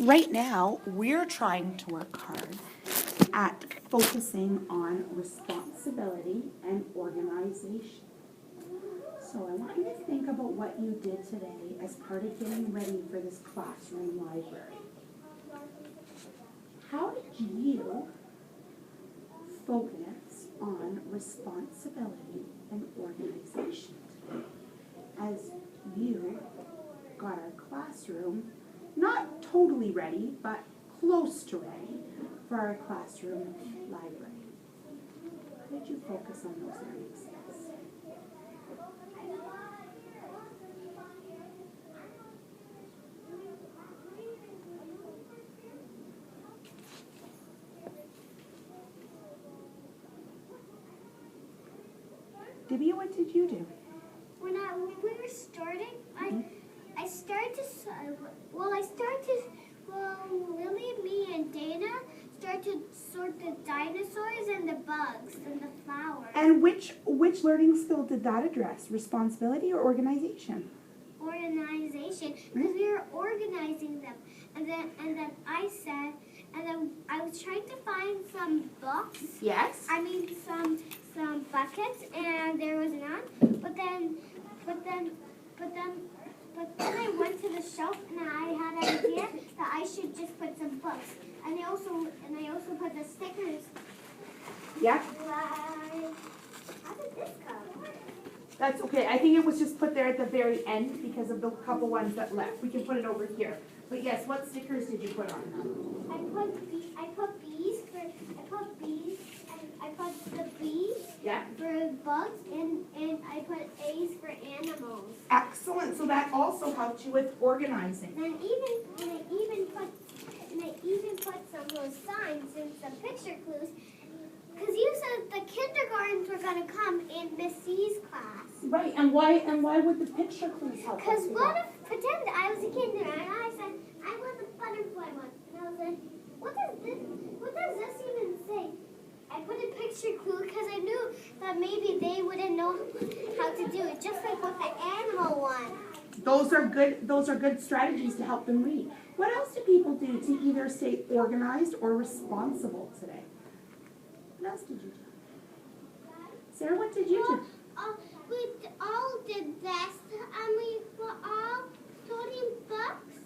right now, we're trying to work hard at focusing on responsibility and organization. So I want you to think about what you did today as part of getting ready for this classroom library. How did you focus on responsibility and organization today as you got our classroom not totally ready, but close to ready for our classroom library? How did you focus on those learning skills? Divya, what did you do? When we were starting, I started to Lily, me, and Dana started to sort the dinosaurs and the bugs and the flowers. And which learning skill did that address? Responsibility or organization? Organization, because we were organizing them, and then I was trying to find some books. Yes. I mean some buckets, and there was none. But then I went to the shelf and I had an idea that I should just put some books. And I also put the stickers. Yeah. How did this come? That's okay. I think it was just put there at the very end because of the couple ones that left. We can put it over here. But yes, what stickers did you put on them? I put bees, and I put the bees Yeah. for bugs, and I put A's for animals. Excellent. So that also helped you with organizing. And I even put some little signs and some picture clues, because you said the kindergartens were gonna come in Miss C's class. Right. And why would the picture clues help? Because what if pretend I was a kindergarten and I said I was a butterfly one, and I was like, what does this even say? I put a picture clue because I knew that maybe they wouldn't know how to do it, just like with the animal one. Those are good strategies to help them read. What else do people do to either stay organized or responsible today? What else did you do? Sarah, what did you do? We all did this, and we were all sorting books,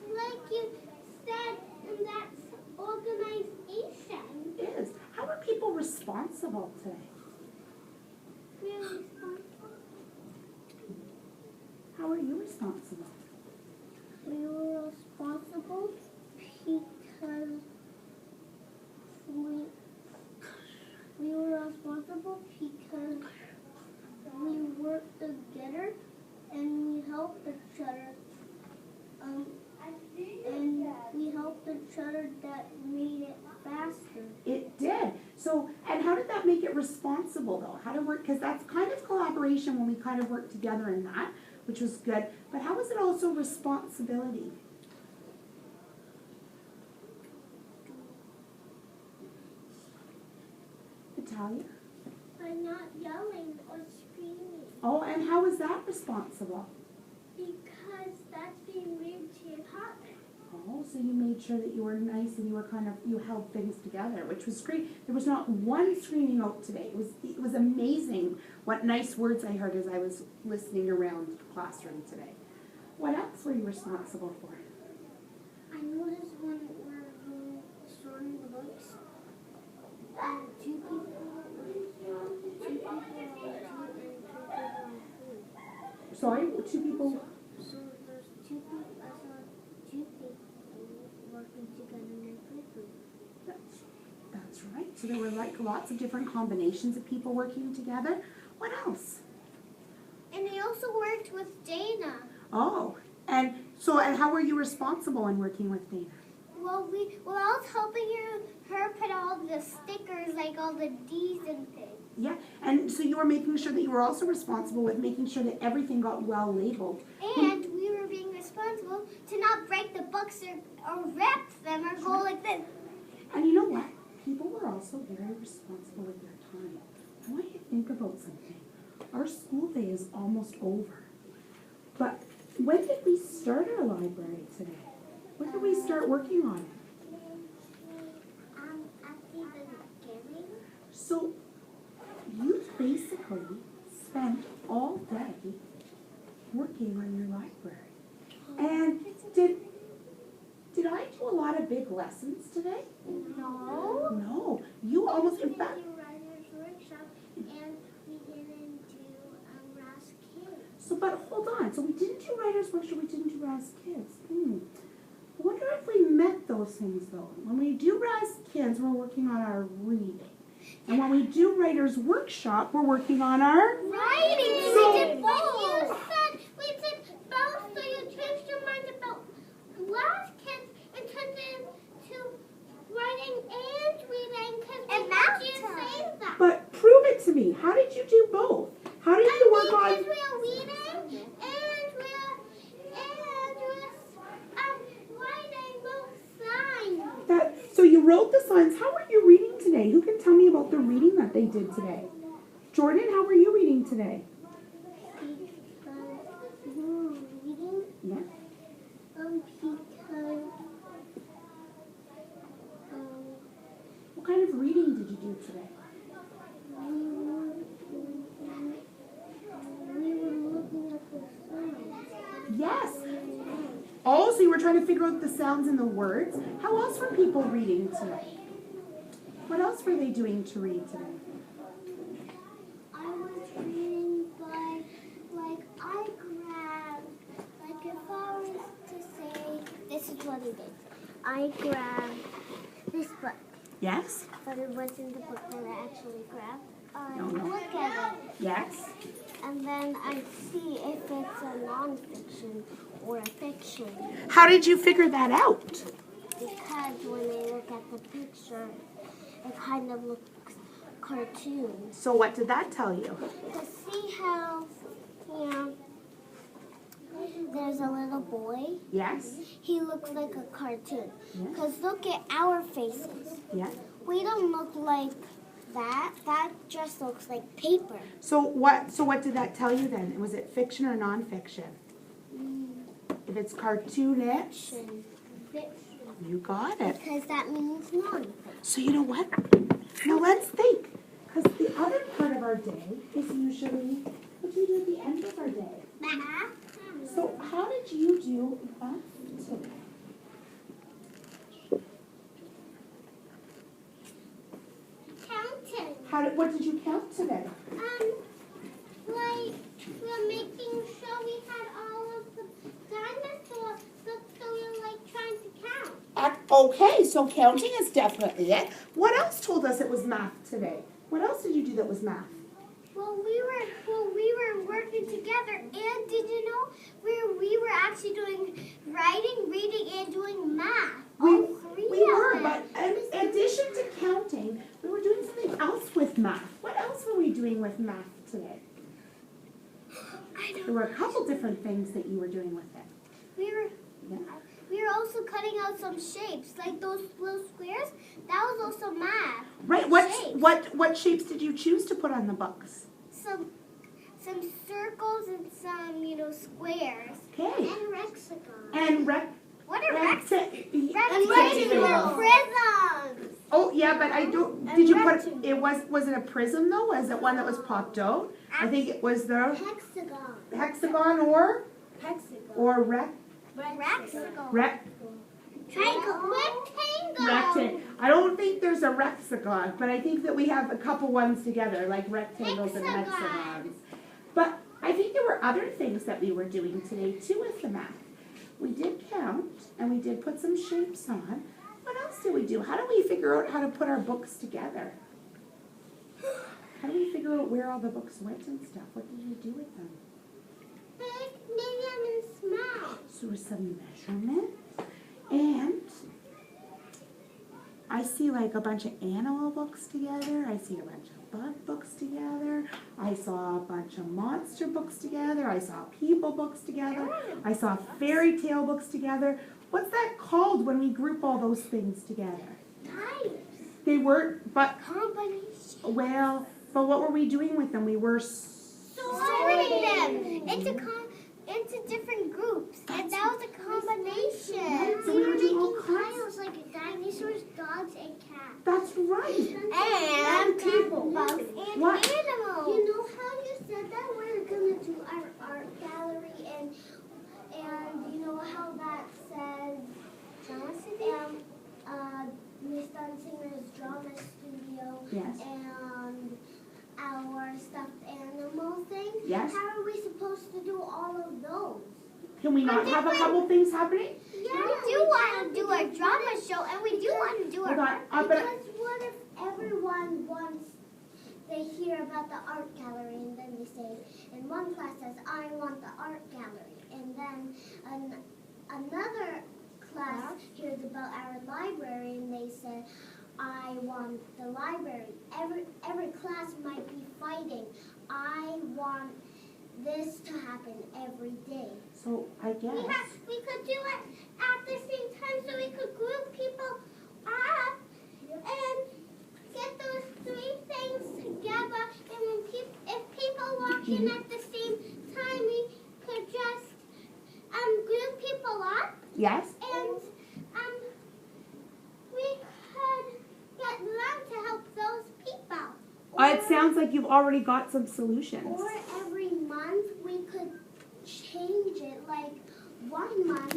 like you said, and that's organization. It is. How are people responsible today? We're responsible. How are you responsible? We were responsible because we were responsible because we worked together and we helped each other. And we helped each other, that made it faster. It did. So, and how did that make it responsible though? How to work, because that's kind of collaboration when we kind of work together in that, which was good. But how was it also responsibility? Natalia? By not yelling or screaming. Oh, and how was that responsible? Because that's being rude to your partner. Oh, so you made sure that you were nice and you held things together, which was great. There was not one screaming out today. It was amazing what nice words I heard as I was listening around the classroom today. What else were you responsible for? I noticed when we're sorting the books, two people Sorry, two people. So there's two people. I saw two people working together in a group. That's right. So there were like lots of different combinations of people working together. What else? And they also worked with Dana. Oh, and how were you responsible in working with Dana? Well, I was helping her put all the stickers, like all the D's and things. Yeah, and so you were making sure that you were also responsible with making sure that everything got well labeled. And we were being responsible to not break the books or rip them or go like this. And you know what? People were also very responsible with their time. I want you to think about something. Our school day is almost over. But when did we start our library today? When did we start working on it? At the beginning. So you basically spent all day working on your library. And did I do a lot of big lessons today? No. No. You almost, in fact, Writer's workshop, and we didn't do Ras Kids. so, but hold on. So we didn't do Writer's Workshop, we didn't do Raz Kids. I wonder if we meant those things though. When we do Raz Kids, we're working on our reading. And when we do Writer's Workshop, we're working on our Writing. So- We did both. We did both, so you changed your mind about Ras Kids and turned it into writing and reading because you say that. But prove it to me. How did you do both? How did you work on? Because we're reading and we're writing both signs. So you wrote the signs. How were you reading today? Who can tell me about the reading that they did today? Jordan, how were you reading today? We were reading Yeah. because What kind of reading did you do today? we were looking at the signs. Yes. Oh, so you were trying to figure out the sounds and the words. How else were people reading today? What else were they doing to read today? I was reading by, I grabbed, if I was to say, this is what I did. I grabbed this book, Yes. but it wasn't the book that I actually grabbed. I No. look at it, Yes. and then I see if it's a nonfiction or a fiction. How did you figure that out? Because when I look at the picture, it kind of looks cartoon. So what did that tell you? To see how, there's a little boy. Yes. He looks like a cartoon. Yeah. Because look at our faces. Yeah. We don't look like that. That just looks like paper. So what did that tell you then? Was it fiction or nonfiction? If it's cartoonish, Fiction. you got it. Because that means non-fiction. So you know what? Now let's think. Because the other part of our day is usually what do we do at the end of our day? Math. So how did you do math today? Counting. What did you count today? We're making sure we had all of the dinosaurs, so we're trying to count. Okay, so counting is definitely it. What else told us it was math today? What else did you do that was math? Well, we were working together, and did you know we were actually doing writing, reading, and doing math. All three We of were, them. but in addition to counting, we were doing something else with math. What else were we doing with math today? I There don't. were a couple different things that you were doing with it. We were also cutting out some shapes, like those little squares. That was also math. Right. Shapes. What shapes did you choose to put on the books? Some circles and some squares. Okay. And hexagons. And What are hexagons? rectangles. Prisms. Oh yeah, but I don't. And Did you put rectangles. it? Was it a prism though? Was it one that was popped out? I think it was the Hexagon. hexagon or Hexagon. Rectangle. Rectangle. I don't think there's a hexagon, but I think that we have a couple ones together, like rectangles and Hexagon. hexagons. But I think there were other things that we were doing today too with the math. We did count and we did put some shapes on. What else did we do? How do we figure out how to put our books together? How do we figure out where all the books went and stuff? What did you do with them? Big, medium, and small. So there was some measurement, and I see like a bunch of animal books together. I see a bunch of bug books together. I saw a bunch of monster books together. I saw people books together. I saw fairy tale books together. What's that called when we group all those things together? Types. They were, but, Combination. well, but what were we doing with them? We were Sorting them into different groups, and that was a combination. So we were doing all fun. And people, bugs, and What? animals. You know how you said that we're gonna do our art gallery and you know how that says Miss Dunsinger's drama studio Yes. and our stuffed animal thing? Yes. How are we supposed to do all of those? Can we not have a couple things happening? Yeah, we do want to do a drama show, and we do want to do Hold our on, because what if everyone wants, they hear about the art gallery, and then they say, in one class says, I want the art gallery, and then another class hears about our library, and they say, I want the library. Every class might be fighting. I want this to happen every day. So I guess. We could do it at the same time, so we could group people up and get those three things together. And when if people walk in at the same time, we could just group people up. Yes. And we could get them to help those people. It sounds like you've already got some solutions. Or every month we could change it. Like 1 month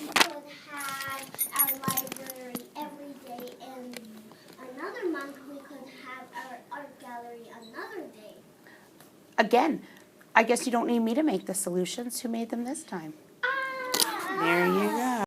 we could have our library every day, and another month we could have our art gallery another day. Again, I guess you don't need me to make the solutions. Who made them this time? There you go.